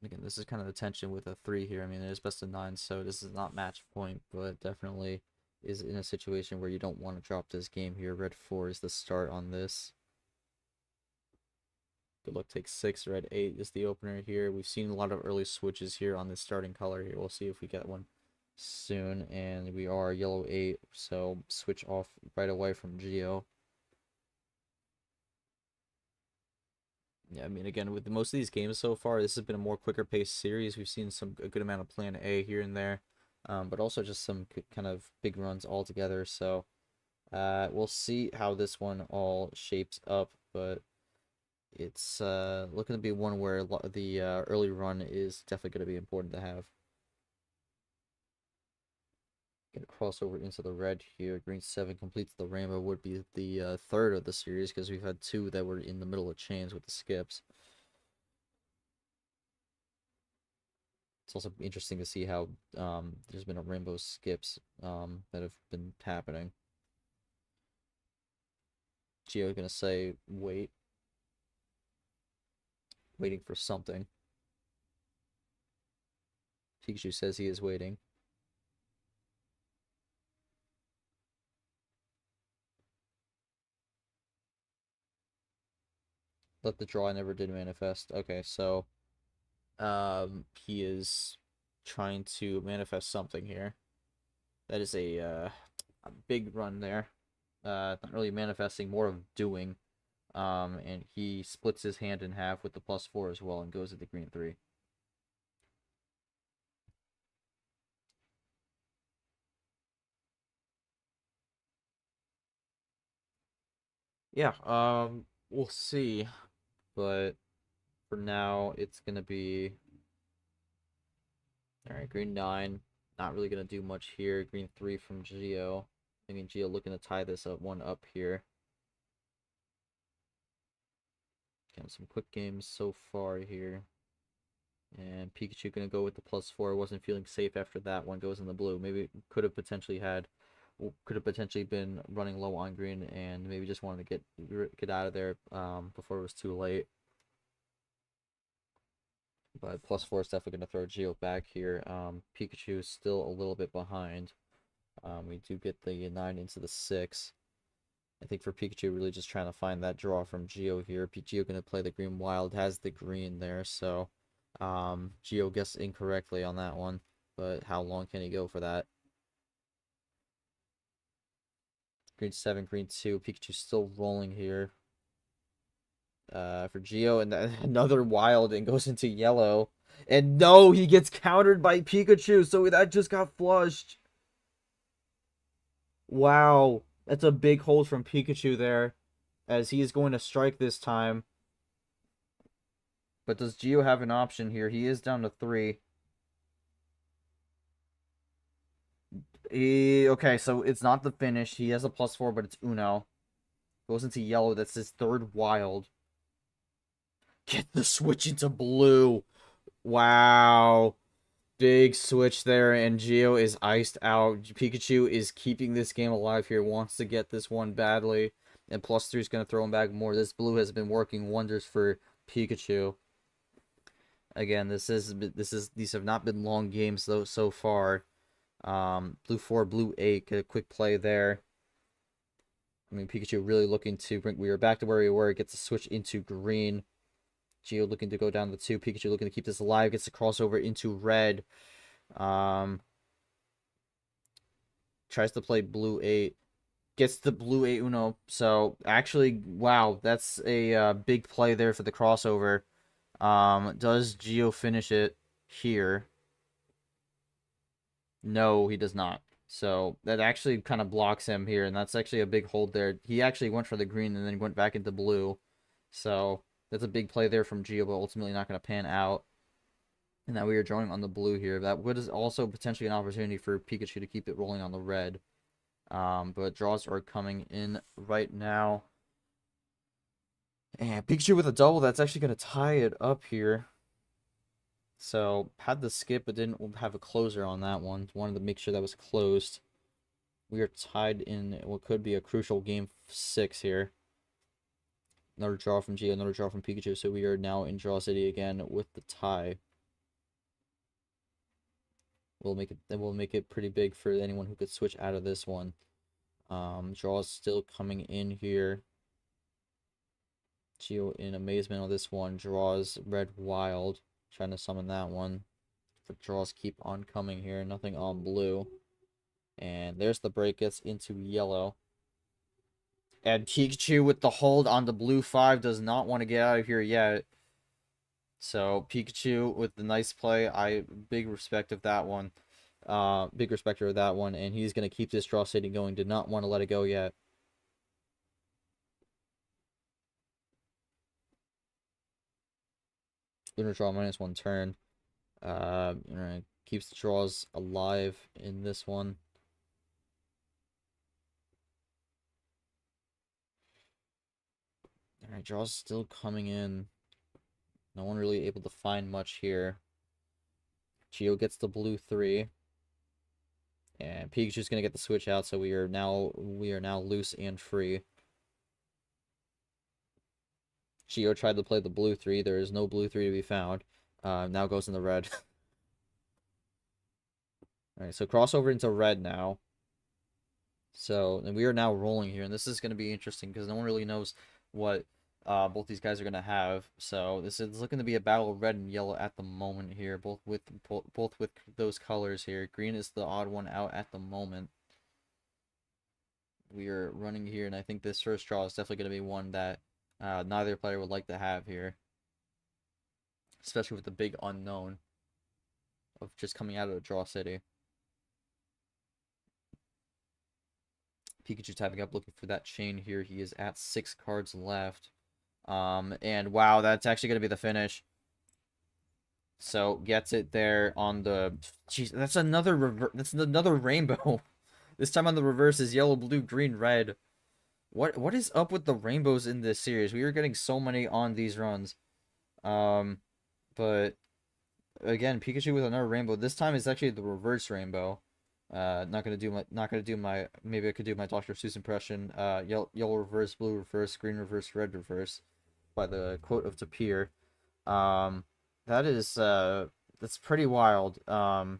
Again, this is kind of the tension with a 3 here. I mean, it is best of 9, so this is not match point, but definitely is in a situation where you don't want to drop this game here. Red 4 is the start on this. Good luck takes 6. Red 8 is the opener here. We've seen a lot of early switches here on this starting color here. We'll see if we get one soon. And we are yellow 8, so switch off right away from Geo. Yeah, I mean, again, with most of these games so far, this has been a more quicker paced series. We've seen a good amount of plan A here and there, but also just some kind of big runs all together. So we'll see how this one all shapes up, but it's looking to be one where the early run is definitely going to be important to have. Get a crossover into the red here. Green 7 completes the rainbow. Would be the third of the series because we've had 2 that were in the middle of chains with the skips. It's also interesting to see how there's been a rainbow skips that have been happening. Geo gonna say wait. Waiting for something. Pikachu says he is waiting. Let the draw never did manifest. Okay, so he is trying to manifest something here. That is a big run there. Not really manifesting, more of doing. And he splits his hand in half with the +4 as well and goes at the green 3. Yeah, we'll see. But for now, it's gonna be alright, green 9. Not really gonna do much here. Green 3 from Geo. I mean, Geo looking to tie this one up here. Got some quick games so far here. And Pikachu gonna go with the +4. Wasn't feeling safe after that one. Goes in the blue. Maybe could have potentially been running low on green and maybe just wanted to get out of there before it was too late. But +4 is definitely gonna throw Geo back here. Pikachu is still a little bit behind. We do get the 9 into the 6. I think for Pikachu, really just trying to find that draw from Geo here. Geo gonna play the green wild, has the green there, so Geo guessed incorrectly on that one. But how long can he go for that? Green 7, green 2. Pikachu still rolling here. For Geo, and another wild and goes into yellow. And no, he gets countered by Pikachu, so that just got flushed. Wow. That's a big hold from Pikachu there, as he is going to strike this time. But does Geo have an option here? He is down to 3. Okay, so it's not the finish. He has a +4, but it's Uno. Goes into yellow. That's his third wild. Get the switch into blue. Wow. Big switch there, and Geo is iced out. Pikachu is keeping this game alive here. Wants to get this one badly. And +3 is going to throw him back more. This blue has been working wonders for Pikachu. Again, these have not been long games though so far. Blue 4, blue 8, get a quick play there. I mean, Pikachu really looking to bring. We are back to where we were. Gets a switch into green. Geo looking to go down to 2. Pikachu looking to keep this alive. Gets the crossover into red. Tries to play blue 8. Gets the blue 8 Uno. So, actually, wow, that's a big play there for the crossover. Does Geo finish it here? No, he does not. So, that actually kind of blocks him here, and that's actually a big hold there. He actually went for the green and then went back into blue. So, that's a big play there from Geo, but ultimately not going to pan out. And now we are drawing on the blue here. That would is also potentially an opportunity for Pikachu to keep it rolling on the red. But draws are coming in right now. And Pikachu with a double, that's actually going to tie it up here. So, had the skip, but didn't have a closer on that one. Wanted to make sure that was closed. We are tied in what could be a crucial game 6 here. Another draw from Gio, another draw from Pikachu, so we are now in Draw City again with the tie. We'll make it pretty big for anyone who could switch out of this one. Draws still coming in here. Gio in amazement on this one. Draws Red Wild. Trying to summon that one. The draws keep on coming here. Nothing on blue. And there's the break. Gets into yellow. And Pikachu with the hold on the blue 5 does not want to get out of here yet. So Pikachu with the nice play. Big respect of that one. Big respecter of that one. And he's going to keep this Draw City going. Did not want to let it go yet. Lunar Draw -1 turn. Keeps the draws alive in this one. Alright, draws still coming in. No one really able to find much here. Gio gets the blue 3. And Pikachu's gonna get the switch out, so we are now loose and free. Gio tried to play the blue 3. There is no blue 3 to be found. Now goes in the red. Alright, so crossover into red now. So, and we are now rolling here, and this is going to be interesting because no one really knows what both these guys are going to have. So, this is looking to be a battle of red and yellow at the moment here, both with those colors here. Green is the odd one out at the moment. We are running here, and I think this first draw is definitely going to be one that neither player would like to have here. Especially with the big unknown of just coming out of the Draw City. Pikachu typing up, looking for that chain here. He is at 6 cards left. And wow, that's actually going to be the finish. So, gets it there on the... Jeez, that's another rainbow. This time on the reverse is yellow, blue, green, red. What is up with the rainbows in this series? We are getting so many on these runs. But again, Pikachu with another rainbow. This time is actually the reverse rainbow. Not gonna do my maybe I could do my Dr. Seuss impression. Yellow reverse, blue reverse, green reverse, red reverse, by the quote of Tapir. That's pretty wild. That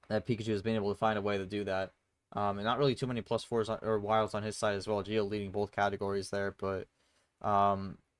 Pikachu has been able to find a way to do that. And not really too many +4s or wilds on his side as well. Gio leading both categories there, but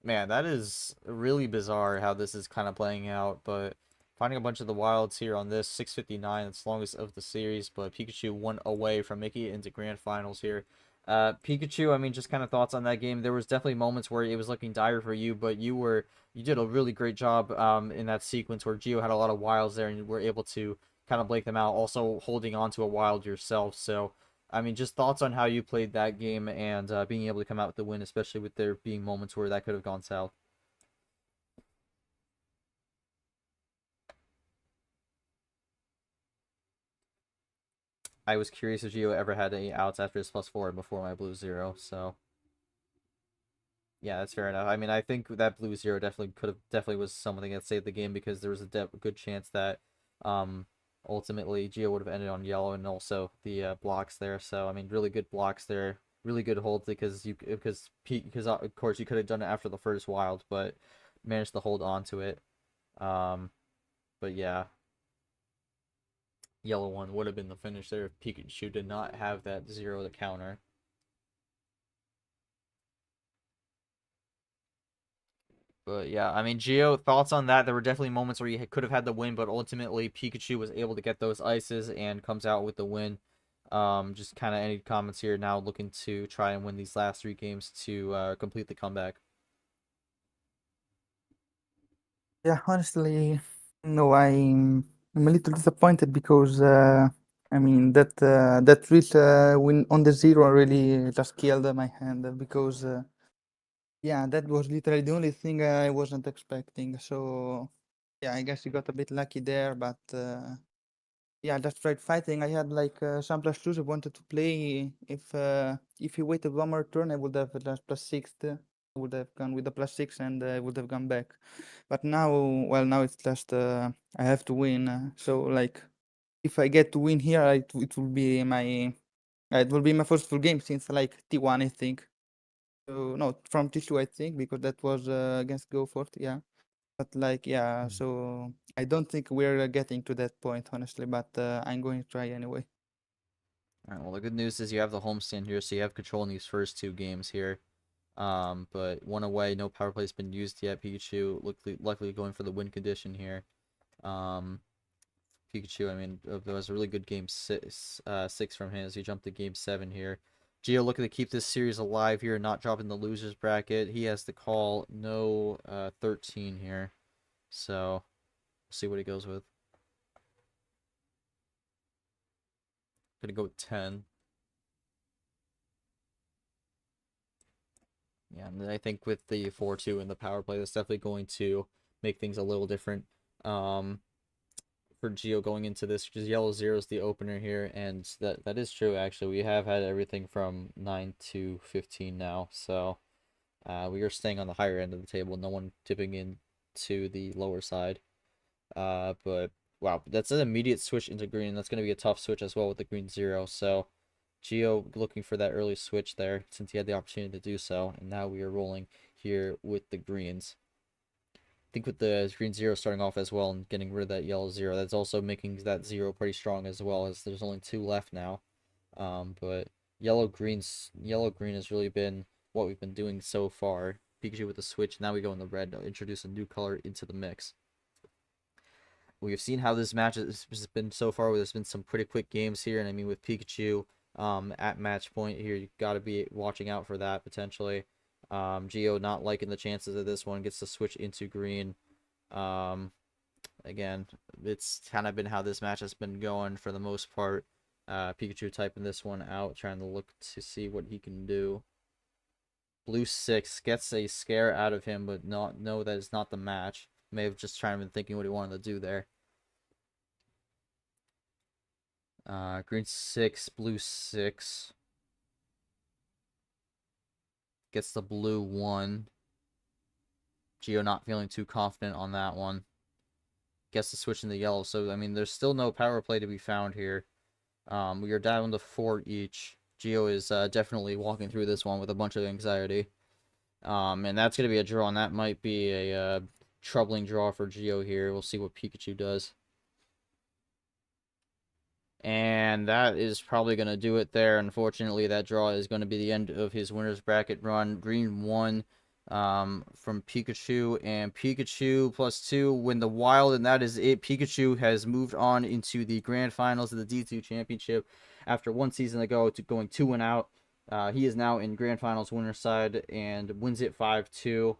man, that is really bizarre how this is kind of playing out. But finding a bunch of the wilds here on this 659, it's longest of the series, but Pikachu 1 away from making it into grand finals here. Pikachu, I mean, just kind of thoughts on that game. There was definitely moments where it was looking dire for you, but you did a really great job in that sequence where Gio had a lot of wilds there and you were able to kind of break them out, also holding on to a wild yourself. So, I mean, just thoughts on how you played that game and being able to come out with the win, especially with there being moments where that could have gone south. I was curious if Gio ever had any outs after his +4 before my blue 0, so yeah, that's fair enough. I mean, I think that blue 0 definitely was something that saved the game because there was a good chance that ultimately Gio would have ended on yellow and also the blocks there. So I mean, really good blocks there, really good holds because of course you could have done it after the first wild, but managed to hold on to it. But yeah. Yellow one would have been the finish there if Pikachu did not have that 0 to counter. But yeah, I mean, Gio, thoughts on that? There were definitely moments where you could have had the win, but ultimately Pikachu was able to get those ices and comes out with the win. Just kind of any comments here now, looking to try and win these last 3 games to complete the comeback. Yeah, honestly, no, I'm a little disappointed because I mean that reach win on the 0 really just killed my hand because yeah, that was literally the only thing I wasn't expecting. So yeah, I guess you got a bit lucky there, but yeah, just tried fighting. I had like some plus twos I wanted to play. If he waited one more turn, I would have just plus six. I would have gone with the plus six and I would have gone back. But now, well, now it's just I have to win. So like, if I get to win here, it will be my first full game since like T1, I think. So no, from T2, I think, because that was against Go Forth, yeah. But like, yeah, so I don't think we're getting to that point, honestly, but I'm going to try anyway. Alright, well, the good news is you have the homestand here, so you have control in these first two games here. But one away, no power play's been used yet. Pikachu luckily going for the win condition here. Pikachu, I mean, there was a really good game six from him as he jumped to game 7 here. Gio looking to keep this series alive here, not dropping the losers bracket. He has to call no 13 here, so we'll see what he goes with. Gonna go with 10. Yeah, and I think with the 4-2 and the power play, that's definitely going to make things a little different. For Geo going into this, because yellow 0 is the opener here, and that is true actually. We have had everything from 9 to 15 now, so we are staying on the higher end of the table, no one tipping in to the lower side. But wow, that's an immediate switch into green. That's going to be a tough switch as well with the green 0, so Geo looking for that early switch there since he had the opportunity to do so, and now we are rolling here with the greens. I think with the green 0 starting off as well and getting rid of that yellow 0, that's also making that 0 pretty strong as well, as there's only 2 left now. But yellow green has really been what we've been doing so far. Pikachu with the switch, now we go in the red to introduce a new color into the mix. We've seen how this match has been so far. There's been some pretty quick games here, and I mean with Pikachu at match point here, you got to be watching out for that potentially. Geo not liking the chances of this one, gets to switch into green. Again, it's kind of been how this match has been going for the most part. Pikachu typing this one out, trying to look to see what he can do. Blue 6 gets a scare out of him, but know that it's not the match. May have just tried been thinking what he wanted to do there. Green 6, blue 6. Gets the blue 1. Geo not feeling too confident on that one. Gets to switch into yellow. So, I mean, there's still no power play to be found here. We are down to 4 each. Geo is definitely walking through this one with a bunch of anxiety. And that's going to be a draw, and that might be a troubling draw for Geo here. We'll see what Pikachu does. And that is probably going to do it there. Unfortunately, that draw is going to be the end of his winner's bracket run. Green 1 from Pikachu, and Pikachu +2 win the wild, and that is it. Pikachu has moved on into the grand finals of the D2 championship after one season ago to going 2-out. He is now in grand finals winner's side and wins it 5-2.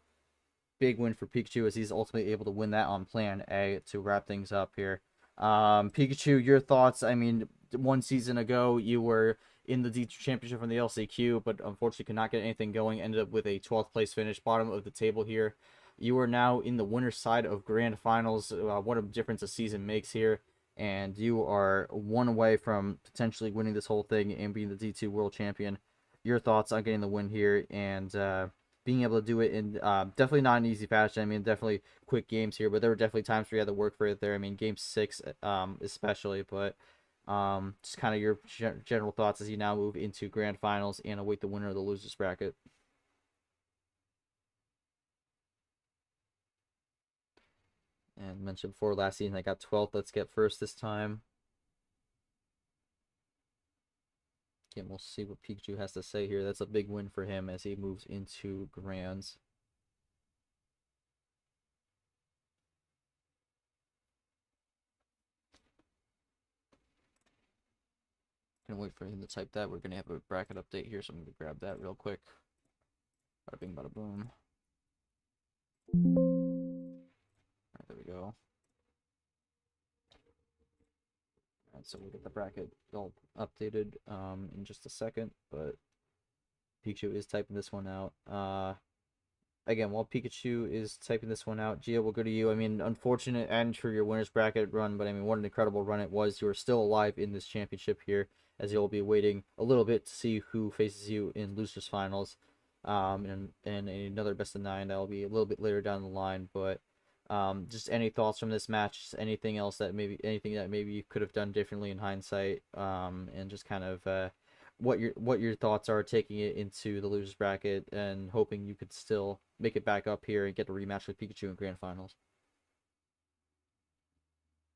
Big win for Pikachu as he's ultimately able to win that on plan A to wrap things up here. Pikachu, your thoughts? I mean, one season ago you were in the D2 championship from the LCQ, but unfortunately could not get anything going. Ended up with a 12th place finish, bottom of the table here. You are now in the winner's side of grand finals. What a difference a season makes here, and you are one away from potentially winning this whole thing and being the D2 world champion. Your thoughts on getting the win here and being able to do it in definitely not an easy fashion. I mean, definitely quick games here, but there were definitely times where you had to work for it there. I mean, game 6 especially, but just kind of your general thoughts as you now move into grand finals and await the winner of the losers bracket. And mentioned before, last season I got 12th. Let's get first this time. Again, we'll see what Pikachu has to say here. That's a big win for him as he moves into grands. Gonna wait for him to type that. We're gonna have a bracket update here, so I'm gonna grab that real quick. Bada bing, bada boom. Alright, there we go. Alright, so we'll get the bracket all updated in just a second, but Pikachu is typing this one out. again, while Pikachu is typing this one out, Gio, we'll go to you. I mean, unfortunate end for your winner's bracket run, but I mean, what an incredible run it was. You are still alive in this championship here, as you'll be waiting a little bit to see who faces you in losers finals, and another best of 9 that will be a little bit later down the line. But just any thoughts from this match? Just anything that maybe you could have done differently in hindsight, and just kind of what your thoughts are taking it into the losers bracket and hoping you could still make it back up here and get a rematch with Pikachu in grand finals.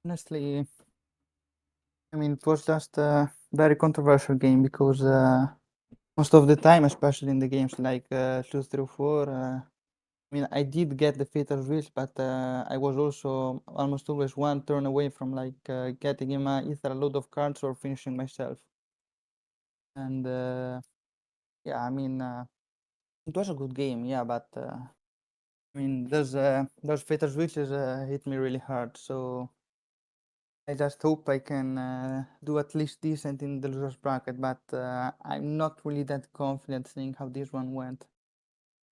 Honestly, I mean, it was just a very controversial game because most of the time, especially in the games like 2 through 4, I mean, I did get the fatal wheels, but I was also almost always one turn away from like getting him either a load of cards or finishing myself. And yeah, I mean, it was a good game, yeah, but I mean, those fatal switches hit me really hard. So I just hope I can do at least decent in the losers bracket, but I'm not really that confident seeing how this one went.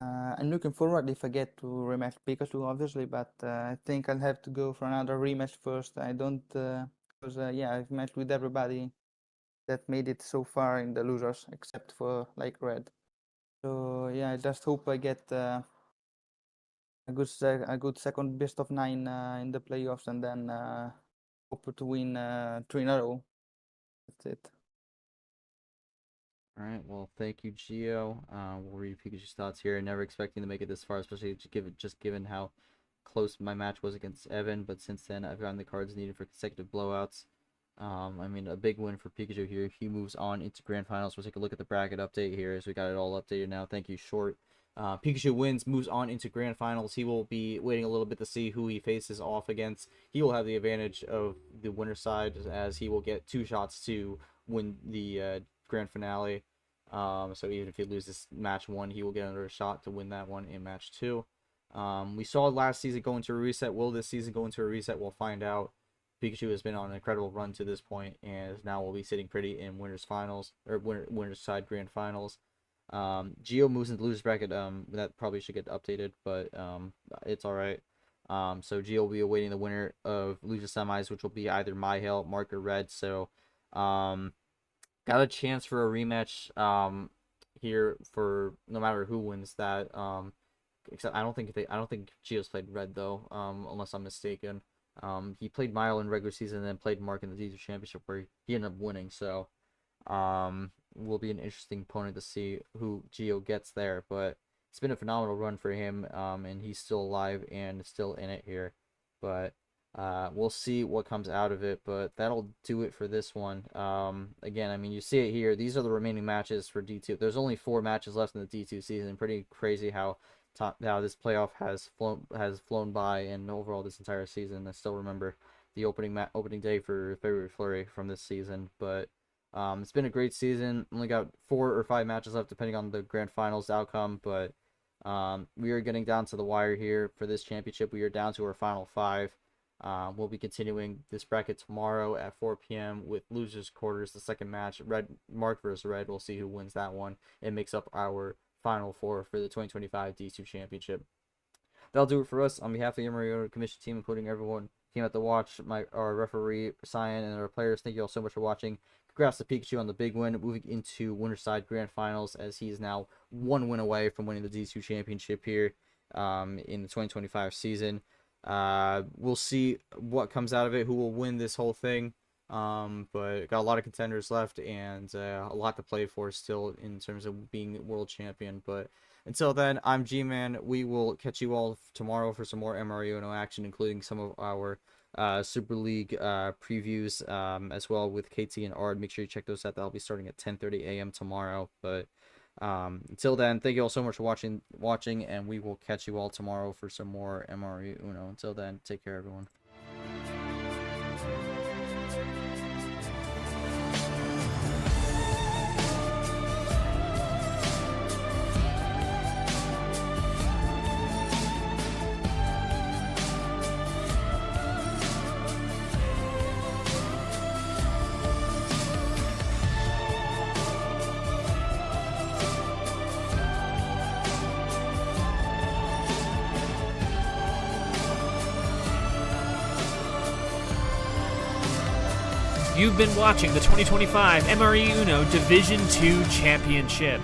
I'm looking forward if I get to rematch Pikachu, obviously, but I think I'll have to go for another rematch first. I don't, because yeah, I've met with everybody that made it so far in the losers, except for like Red. So yeah, I just hope I get a good second best of 9 in the playoffs, and then hope to win 3 in a row. That's it. All right, well, thank you, Gio. We'll read Pikachu's thoughts here. Never expecting to make it this far, especially given how close my match was against Evan. But since then, I've gotten the cards needed for consecutive blowouts. I mean, a big win for Pikachu here. He moves on into grand finals. We'll take a look at the bracket update here as we got it all updated now. Thank you, Short. Pikachu wins, moves on into grand finals. He will be waiting a little bit to see who he faces off against. He will have the advantage of the winner side, as he will get 2 shots to win the grand finale. So even if he loses match 1, he will get another shot to win that one in match 2. We saw last season go into a reset. Will this season go into a reset? We'll find out. Pikachu has been on an incredible run to this point, and now will be sitting pretty in winners finals, or winners side grand finals. Gio moves into losers bracket. That probably should get updated, but it's all right. So Gio will be awaiting the winner of loser semis, which will be either Mihael, Mark, or Red. So got a chance for a rematch here for no matter who wins that. Except I don't think Gio's played Red though, unless I'm mistaken. He played Mihael in regular season and then played Mark in the D2 championship where he ended up winning. So will be an interesting opponent to see who Gio gets there. But it's been a phenomenal run for him, and he's still alive and still in it here. But we'll see what comes out of it. But that'll do it for this one. Again, I mean, you see it here. These are the remaining matches for D2. There's only 4 matches left in the D2 season. Pretty crazy how this playoff has flown by, and overall this entire season. I still remember the opening day for February Flurry from this season. But it's been a great season. Only got 4 or 5 matches left depending on the grand finals outcome, but we are getting down to the wire here for this championship. We are down to our final 5. We'll be continuing this bracket tomorrow at 4 p.m. with losers quarters, the second match, Mark versus Red. We'll see who wins that one. It makes up our final 4 for the 2025 D2 championship. That'll do it for us. On behalf of the Mariota Commission team, including everyone came out to watch, our referee, Cyan, and our players, thank you all so much for watching. Congrats to Pikachu on the big win, moving into winner's side grand finals, as he is now 1 win away from winning the D2 championship here in the 2025 season. We'll see what comes out of it, who will win this whole thing. But got a lot of contenders left, and a lot to play for still in terms of being world champion. But until then, I'm G-Man. We will catch you all tomorrow for some more MRUNO action, including some of our Super League previews as well with KT and Ard. Make sure you check those out. That'll be starting at 10:30 a.m. tomorrow. But until then, thank you all so much for watching, and we will catch you all tomorrow for some more MRUNO. Until then, take care, everyone. You've been watching the 2025 MRE Uno Division 2 Championship.